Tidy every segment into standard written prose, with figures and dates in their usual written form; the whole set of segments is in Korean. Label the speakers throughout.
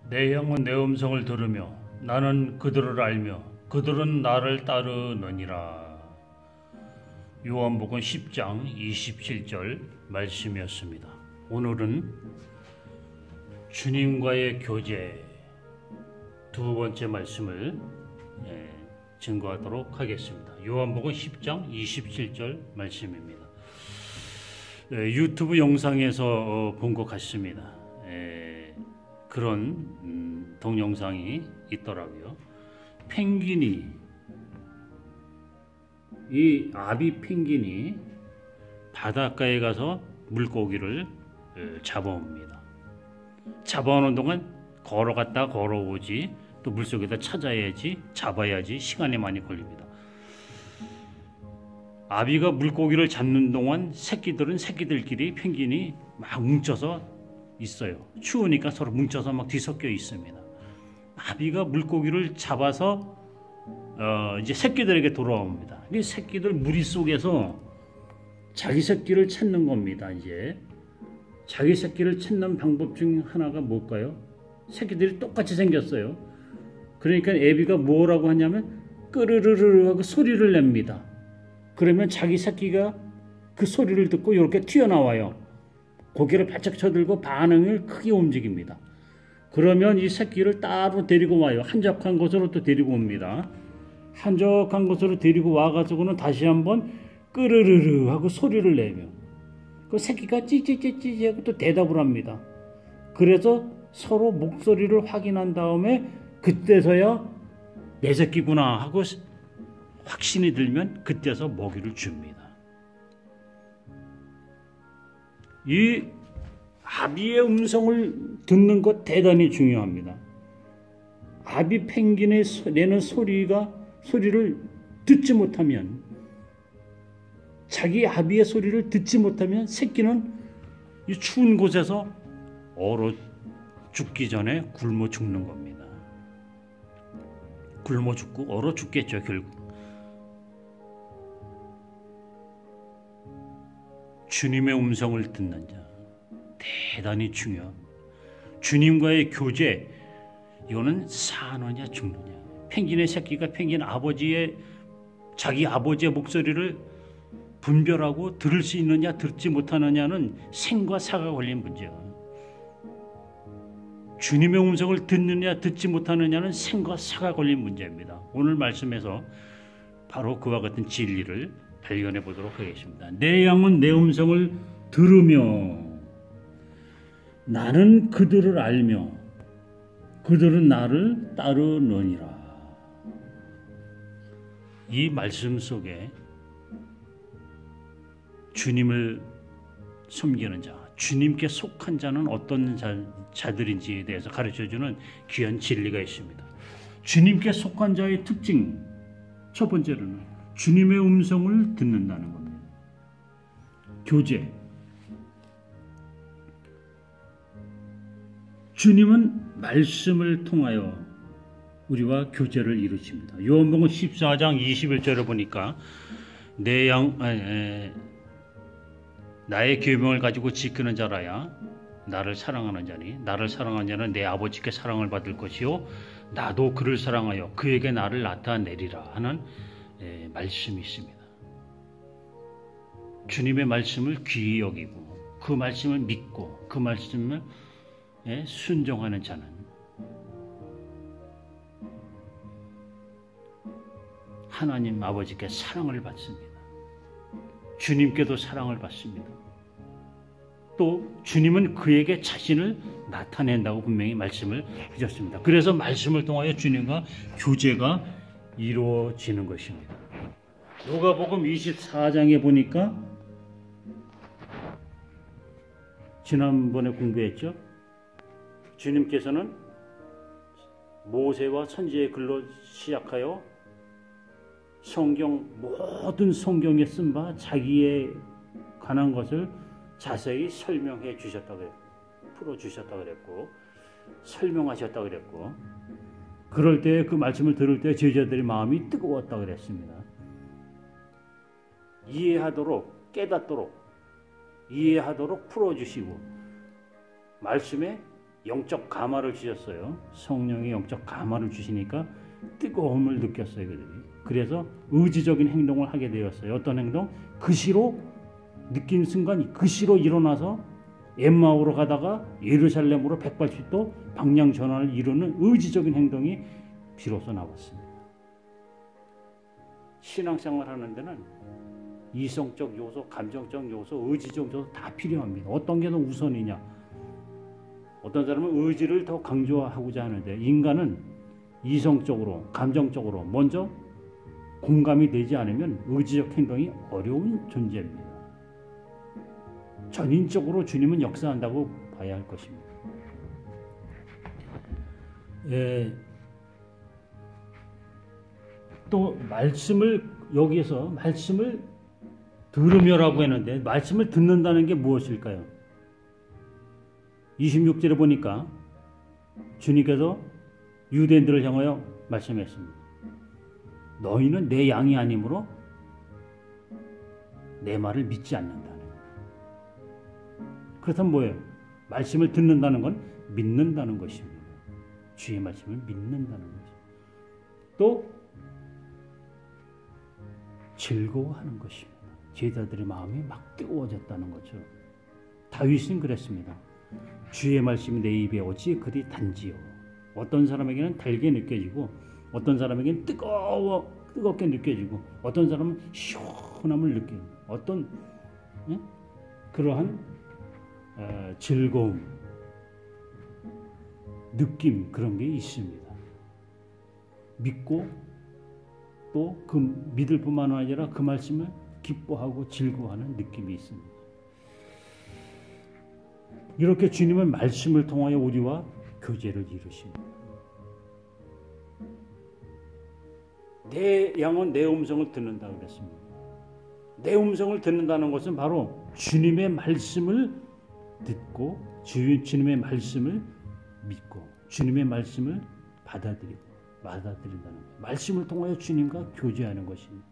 Speaker 1: 내 영은 내 음성을 들으며 나는 그들을 알며 그들은 나를 따르느니라. 요한복음 10장 27절 말씀이었습니다. 오늘은 주님과의 교제 두 번째 말씀을 증거하도록 하겠습니다. 요한복음 10장 27절 말씀입니다. 유튜브 영상에서 본 것 같습니다. 그런 동영상이 있더라고요. 펭귄이, 이 아비 펭귄이 바닷가에 가서 물고기를 잡아옵니다. 잡아오는 동안 걸어갔다 걸어오지, 또 물속에다 찾아야지, 잡아야지 시간이 많이 걸립니다. 아비가 물고기를 잡는 동안 새끼들은 새끼들끼리 펭귄이 막 뭉쳐서 있어요. 추우니까 서로 뭉쳐서 막 뒤섞여 있습니다. 아비가 물고기를 잡아서 이제 새끼들에게 돌아옵니다. 이 새끼들 무리 속에서 자기 새끼를 찾는 겁니다. 이제 자기 새끼를 찾는 방법 중 하나가 뭘까요? 새끼들이 똑같이 생겼어요. 그러니까 애비가 뭐라고 하냐면 끄르르르 하고 소리를 냅니다. 그러면 자기 새끼가 그 소리를 듣고 이렇게 튀어나와요. 고개를 바짝 쳐들고 반응을 크게 움직입니다. 그러면 이 새끼를 따로 데리고 와요. 한적한 곳으로 또 데리고 옵니다. 한적한 곳으로 데리고 와가지고는 다시 한번 끄르르르 하고 소리를 내며 그 새끼가 찌찌찌찌 하고 또 대답을 합니다. 그래서 서로 목소리를 확인한 다음에 그때서야 내 새끼구나 하고 확신이 들면 그때서 먹이를 줍니다. 이 아비의 음성을 듣는 것 대단히 중요합니다. 아비 펭귄의 내는 소리를 듣지 못하면, 자기 아비의 소리를 듣지 못하면 새끼는 이 추운 곳에서 얼어 죽기 전에 굶어 죽는 겁니다. 굶어 죽고 얼어 죽겠죠, 결국. 주님의 음성을 듣는 자 대단히 중요합니다. 주님과의 교제, 이거는 사느냐 죽느냐. 펭귄의 새끼가 자기 아버지의 목소리를 분별하고 들을 수 있느냐 듣지 못하느냐는 생과 사가 걸린 문제야. 주님의 음성을 듣느냐 듣지 못하느냐는 생과 사가 걸린 문제입니다. 오늘 말씀에서 바로 그와 같은 진리를 발견해 보도록 하겠습니다. 내 양은 내 음성을 들으며 나는 그들을 알며 그들은 나를 따르느니라. 이 말씀 속에 주님을 섬기는 자, 주님께 속한 자는 어떤 자들인지에 대해서 가르쳐주는 귀한 진리가 있습니다. 주님께 속한 자의 특징, 첫 번째로는 주님의 음성을 듣는다는 겁니다. 교제. 주님은 말씀을 통하여 우리와 교제를 이루십니다. 요한복음 14장 21절을 보니까 나의 계명을 가지고 지키는 자라야 나를 사랑하는 자니 나를 사랑하는 자는 내 아버지께 사랑을 받을 것이요 나도 그를 사랑하여 그에게 나를 나타내리라 하는 말씀이 있습니다. 주님의 말씀을 귀히 여기고 그 말씀을 믿고 그 말씀을 순종하는 자는 하나님 아버지께 사랑을 받습니다. 주님께도 사랑을 받습니다. 또 주님은 그에게 자신을 나타낸다고 분명히 말씀을 해줬습니다. 그래서 말씀을 통하여 주님과 교제가 이루어지는 것입니다. 누가복음 24장에 보니까 지난번에 공부했죠. 주님께서는 모세와 선지의 글로 시작하여 모든 성경에 쓴 바 자기에 관한 것을 자세히 설명해 주셨다고 그랬고, 풀어주셨다고 그랬고, 설명하셨다고 그랬고, 그럴 때 그 말씀을 들을 때 제자들의 마음이 뜨거웠다고 그랬습니다. 이해하도록, 깨닫도록, 이해하도록 풀어주시고 말씀에 영적 가마를 주셨어요. 성령의 영적 가마를 주시니까 뜨거움을 느꼈어요. 그들이. 그래서 의지적인 행동을 하게 되었어요. 어떤 행동? 그시로 느낀 순간 그시로 일어나서 엠마오로 가다가 예루살렘으로 180도 방향 전환을 이루는 의지적인 행동이 비로소 나왔습니다. 신앙생활 하는 데는 이성적 요소, 감정적 요소, 의지적 요소 다 필요합니다. 어떤 게 더 우선이냐? 어떤 사람은 의지를 더 강조하고자 하는데 인간은 이성적으로, 감정적으로 먼저 공감이 되지 않으면 의지적 행동이 어려운 존재입니다. 전인적으로 주님은 역사한다고 봐야 할 것입니다. 또 말씀을 여기에서 말씀을 들으며라고 했는데 말씀을 듣는다는 게 무엇일까요? 26절에 보니까 주님께서 유대인들을 향하여 말씀했습니다. 너희는 내 양이 아니므로 내 말을 믿지 않는다. 그렇다면 뭐예요? 말씀을 듣는다는 건 믿는다는 것입니다. 주의 말씀을 믿는다는 것입니다. 또 즐거워하는 것입니다. 제자들의 마음이 막 뜨거워졌다는 것처럼 다윗은 그랬습니다. 주의 말씀이 내 입에 오지 그리 단지요. 어떤 사람에게는 달게 느껴지고 어떤 사람에게는 뜨겁게 느껴지고 어떤 사람은 시원함을 느끼는 어떤 그러한 즐거움, 느낌 그런 게 있습니다. 믿고 또 그 믿을 뿐만 아니라 그 말씀을 기뻐하고 즐거워하는 느낌이 있습니다. 이렇게 주님은 말씀을 통하여 우리와 교제를 이루십니다. 내 양은 내 음성을 듣는다고 그랬습니다. 내 음성을 듣는다는 것은 바로 주님의 말씀을 듣고 주님의 말씀을 믿고 주님의 말씀을 받아들인다는 거예요. 말씀을 통하여 주님과 교제하는 것입니다.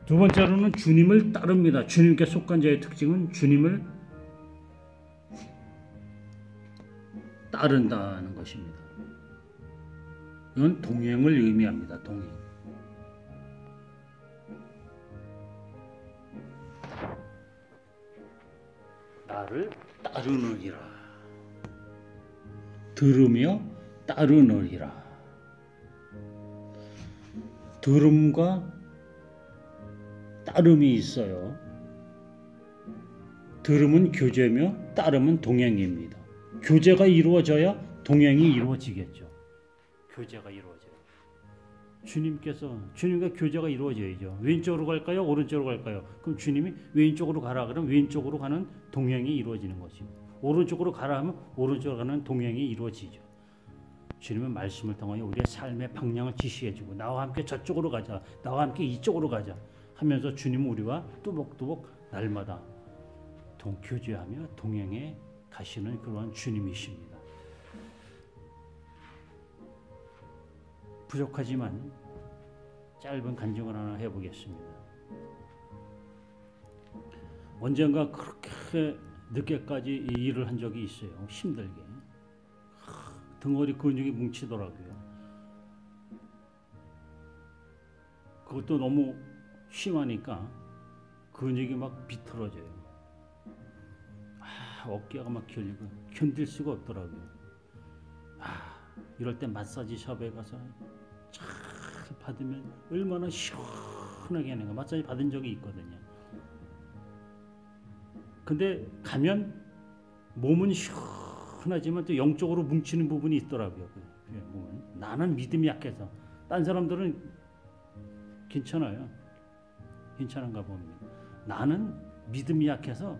Speaker 1: 두 번째로는 주님을 따릅니다. 주님께 속한 자의 특징은 주님을 따른다는 것입니다. 이건 동행을 의미합니다. 동행. 나를 따르느니라. 들으며 따르느니라. 들음과 따름이 있어요. 들음은 교제며 따름은 동행입니다. 교제가 이루어져야 동행이 이루어지겠죠. 교제가 이루어져요. 주님과 교제가 이루어져야죠. 왼쪽으로 갈까요? 오른쪽으로 갈까요? 그럼 주님이 왼쪽으로 가라 그러면 왼쪽으로 가는 동행이 이루어지는 것이고 오른쪽으로 가라 하면 오른쪽으로 가는 동행이 이루어지죠. 주님은 말씀을 통하여 우리의 삶의 방향을 지시해주고 나와 함께 저쪽으로 가자, 나와 함께 이쪽으로 가자 하면서 주님은 우리와 뚜벅뚜벅 날마다 교제하며 동행해 가시는 그러한 주님이십니다. 부족하지만 짧은 간증을 하나 해보겠습니다. 언젠가 그렇게 늦게까지 일을 한 적이 있어요. 힘들게. 등허리 근육이 뭉치더라고요. 그것도 너무 심하니까 근육이 막 비틀어져요. 어깨가 막 결리고 견딜 수가 없더라고요. 이럴 때 마사지 샵에 가서 잘 받으면 얼마나 시원하게 하는가. 마사지 받은 적이 있거든요. 근데 가면 몸은 시원하지만 또 영적으로 뭉치는 부분이 있더라고요. 나는 믿음이 약해서. 딴 사람들은 괜찮아요. 괜찮은가 봅니다. 나는 믿음이 약해서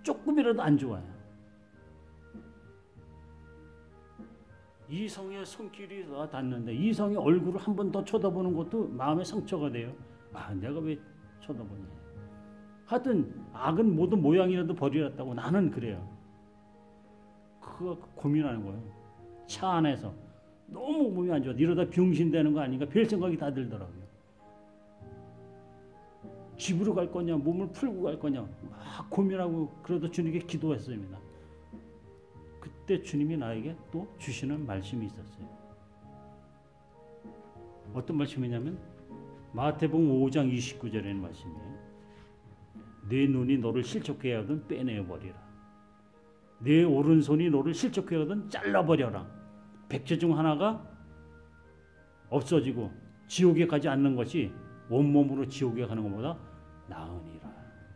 Speaker 1: 조금이라도 안 좋아요. 이성의 손길이 닿는데 이성의 얼굴을 한 번 더 쳐다보는 것도 마음의 상처가 돼요. 내가 왜 쳐다보냐. 하여튼 악은 모든 모양이라도 버리랬다고 나는 그래요. 그거 고민하는 거예요. 차 안에서 너무 몸이 안 좋아. 이러다 병신되는 거 아닌가 별 생각이 다 들더라고요. 집으로 갈 거냐 몸을 풀고 갈 거냐 막 고민하고 그래도 주님께 기도했습니다. 그때 주님이 나에게 또 주시는 말씀이 있었어요. 어떤 말씀이냐면 마태복음 5장 29절에는 말씀이에요. 내 눈이 너를 실족해 하든 빼내버리라. 내 오른손이 너를 실족해 하든 잘라버려라. 백제 중 하나가 없어지고 지옥에 가지 않는 것이 온몸으로 지옥에 가는 것보다 나으니라.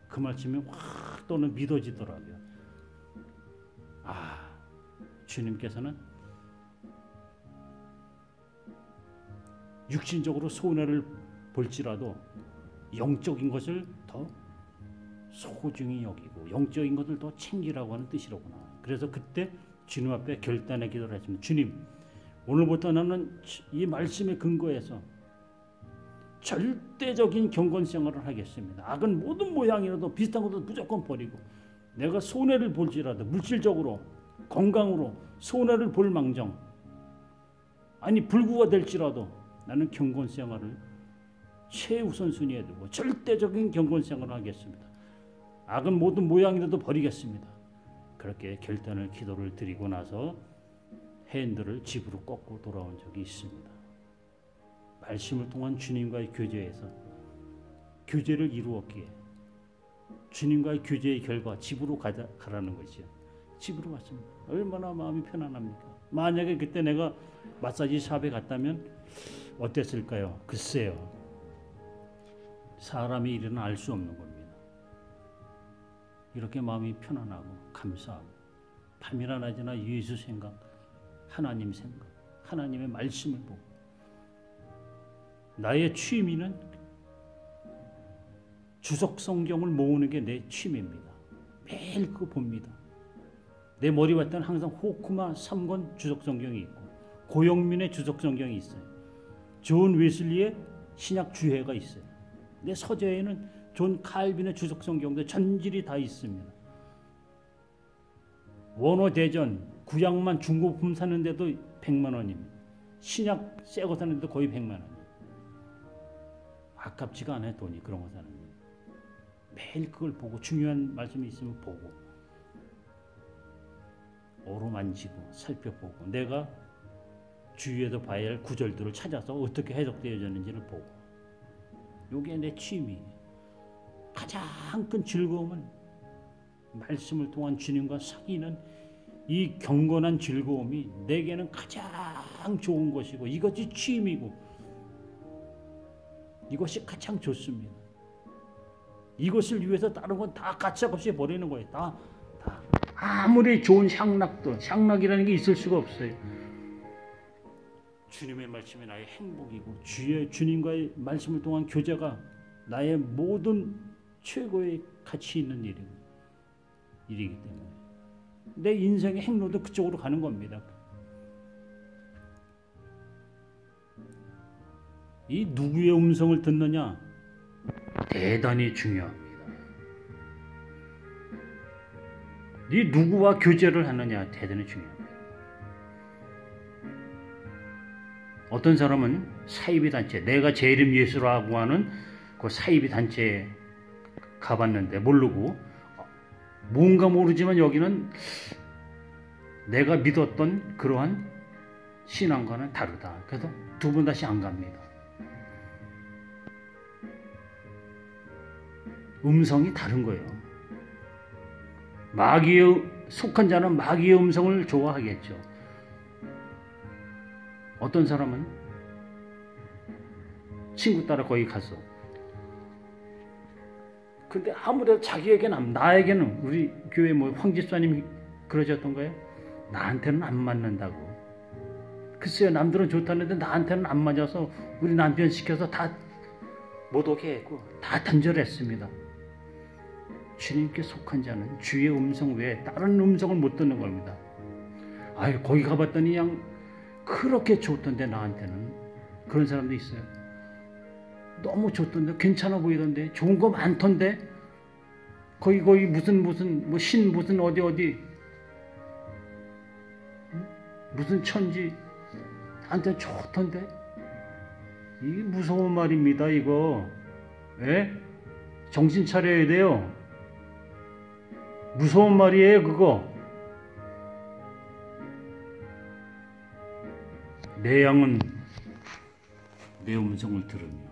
Speaker 1: 그 말씀이 확 또는 믿어지더라고요. 아, 주님께서는 육신적으로 손해를 볼지라도 영적인 것을 더 소중히 여기고 영적인 것을 더 챙기라고 하는 뜻이로구나. 그래서 그때 주님 앞에 결단의 기도를 했습니다. 주님, 오늘부터 나는 이 말씀에 근거해서 절대적인 경건 생활을 하겠습니다. 악은 모든 모양이라도 비슷한 것도 무조건 버리고 내가 손해를 볼지라도 물질적으로 건강으로 손해를 볼 망정 아니 불구가 될지라도 나는 경건 생활을 최우선순위에 두고 절대적인 경건 생활을 하겠습니다. 악은 모든 모양이라도 버리겠습니다. 그렇게 결단을 기도를 드리고 나서 핸들을 집으로 꺾고 돌아온 적이 있습니다. 말씀을 통한 주님과의 교제에서 교제를 이루었기에 주님과의 교제의 결과 집으로 가라는 것이요. 집으로 갔습니다. 얼마나 마음이 편안합니까? 만약에 그때 내가 마사지 샵에 갔다면 어땠을까요? 글쎄요. 사람의 일은 알 수 없는 겁니다. 이렇게 마음이 편안하고 감사하고 밤이나 낮이나 예수 생각, 하나님 생각, 하나님의 말씀을 보고 나의 취미는 주석 성경을 모으는 게 내 취미입니다. 매일 그거 봅니다. 내 머리 왔다는 항상 호쿠마 3권 주석 성경이 있고 고영민의 주석 성경이 있어요. 존 웨슬리의 신약 주해가 있어요. 내 서재에는 존 칼빈의 주석 성경도 전질이 다 있습니다. 원어 대전 구약만 중고품 사는데도 100만 원입니다. 신약 새거 사는데도 거의 100만 원이에요. 아깝지가 않아요. 돈이 그런 거 사는데. 매일 그걸 보고 중요한 말씀이 있으면 보고 어루만지고 살펴보고 내가 주위에도 봐야 할 구절들을 찾아서 어떻게 해석되어졌는지를 보고 이게 내 취미예요. 가장 큰 즐거움은 말씀을 통한 주님과 사귀는 이 경건한 즐거움이 내게는 가장 좋은 것이고 이것이 취미고 이것이 가장 좋습니다. 이것을 위해서 다른 건 다 가차없이 버리는 거예요. 다 아무리 좋은 향락이라는 게 있을 수가 없어요. 주님의 말씀이 나의 행복이고 주님과의 말씀을 통한 교제가 나의 모든 최고의 가치 있는 일이기 때문에 내 인생의 행로도 그쪽으로 가는 겁니다. 이 누구의 음성을 듣느냐 대단히 중요합니다. 이 누구와 교제를 하느냐 대단히 중요합니다. 어떤 사람은 사이비 단체, 내가 제 이름 예수라고 하는 그 사이비 단체에 가봤는데 모르고 뭔가 모르지만 여기는 내가 믿었던 그러한 신앙과는 다르다. 그래서 두 번 다시 안 갑니다. 음성이 다른 거예요. 마귀에 속한 자는 마귀의 음성을 좋아하겠죠. 어떤 사람은 친구 따라 거기 가서 근데 아무래도 자기에게는 나에게는 우리 교회 뭐 황집사님이 그러셨던가요? 나한테는 안 맞는다고. 글쎄요, 남들은 좋다는데 나한테는 안 맞아서 우리 남편 시켜서 다 못 오게 했고 다 단절했습니다. 주님께 속한 자는 주의 음성 외에 다른 음성을 못 듣는 겁니다. 아유, 거기 가봤더니 그냥 그렇게 좋던데 나한테는. 그런 사람도 있어요. 너무 좋던데 괜찮아 보이던데 좋은 거 많던데 거기 무슨 뭐 신 무슨 어디 무슨 천지 나한테 좋던데. 이게 무서운 말입니다. 이거 예? 정신 차려야 돼요. 무서운 말이에요. 그거 내 양은 내 음성을 들으며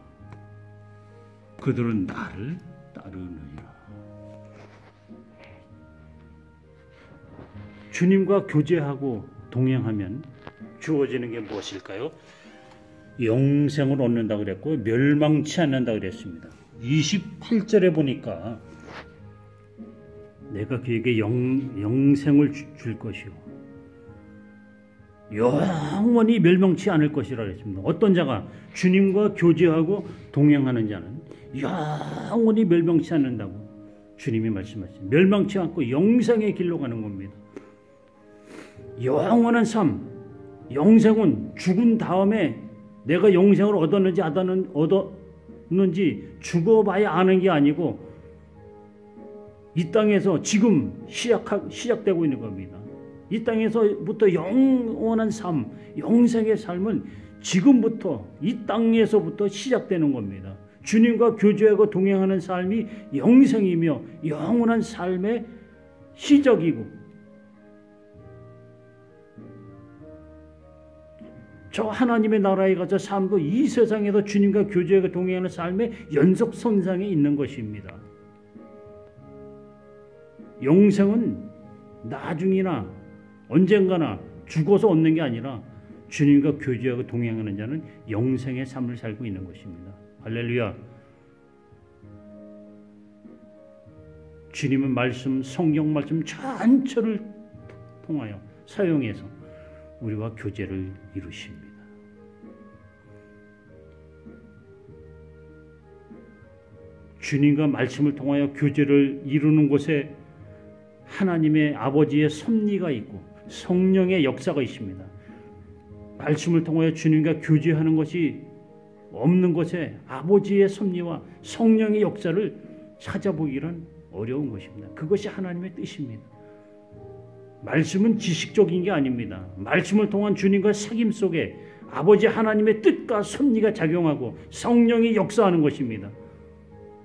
Speaker 1: 그들은 나를 따르느니라. 주님과 교제하고 동행하면 주어지는 게 무엇일까요? 영생을 얻는다 그랬고 멸망치 않는다 그랬습니다. 28절에 보니까 내가 그에게 영생을 줄 것이요 영원히 멸망치 않을 것이라 그랬습니다. 어떤 자가 주님과 교제하고 동행하는 자는 영원히 멸망치 않는다고 주님이 말씀하십니다. 멸망치 않고 영생의 길로 가는 겁니다. 영원한 삶, 영생은 죽은 다음에 내가 영생을 얻었는지 안 얻었는지 죽어봐야 아는 게 아니고 이 땅에서 지금 시작되고 있는 겁니다. 이 땅에서부터 영원한 삶, 영생의 삶은 지금부터 이 땅에서부터 시작되는 겁니다. 주님과 교제하고 동행하는 삶이 영생이며 영원한 삶의 시작이고 저 하나님의 나라에 가서 삶도 이 세상에서 주님과 교제하고 동행하는 삶의 연속선상에 있는 것입니다. 영생은 나중이나 언젠가나 죽어서 얻는 게 아니라 주님과 교제하고 동행하는 자는 영생의 삶을 살고 있는 것입니다. 할렐루야. 주님은 말씀, 성경 말씀 전체를 통하여 사용해서 우리와 교제를 이루십니다. 주님과 말씀을 통하여 교제를 이루는 곳에 하나님의 아버지의 섭리가 있고 성령의 역사가 있습니다. 말씀을 통하여 주님과 교제하는 것이 없는 곳에 아버지의 섭리와 성령의 역사를 찾아보기란 어려운 것입니다. 그것이 하나님의 뜻입니다. 말씀은 지식적인 게 아닙니다. 말씀을 통한 주님과 사귐 속에 아버지 하나님의 뜻과 섭리가 작용하고 성령이 역사하는 것입니다.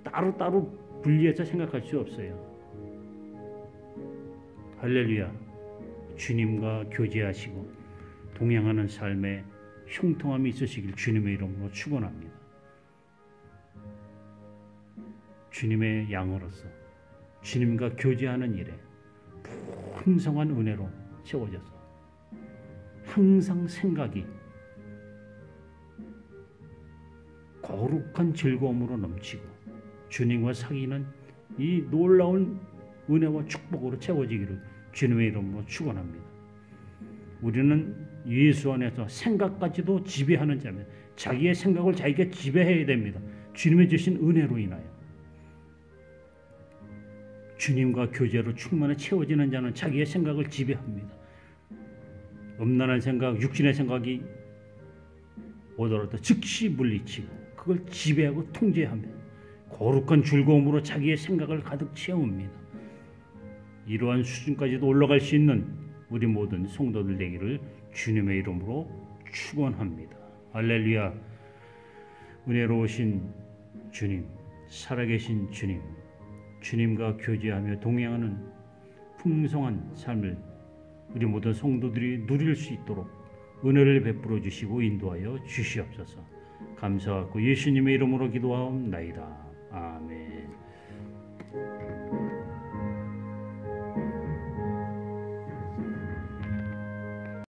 Speaker 1: 따로따로 분리해서 생각할 수 없어요. 할렐루야. 주님과 교제하시고 동행하는 삶에 형통함이 있으시길 주님의 이름으로 축원합니다. 주님의 양으로서 주님과 교제하는 일에 풍성한 은혜로 채워져서 항상 생각이 거룩한 즐거움으로 넘치고 주님과 사귀는 이 놀라운 은혜와 축복으로 채워지기를 주님의 이름으로 축원합니다. 우리는 예수 안에서 생각까지도 지배하는 자면 자기의 생각을 자기가 지배해야 됩니다. 주님이 주신 은혜로 인하여 주님과 교제로 충만히 채워지는 자는 자기의 생각을 지배합니다. 음란한 생각, 육신의 생각이 오더라도 즉시 물리치고 그걸 지배하고 통제하며 거룩한 즐거움으로 자기의 생각을 가득 채웁니다. 이러한 수준까지도 올라갈 수 있는 우리 모든 성도들 되기를 주님의 이름으로 축원합니다. 할렐루야. 은혜로우신 주님, 살아계신 주님, 주님과 교제하며 동행하는 풍성한 삶을 우리 모든 성도들이 누릴 수 있도록 은혜를 베풀어 주시고 인도하여 주시옵소서. 감사하고 예수님의 이름으로 기도하옵나이다. 아멘.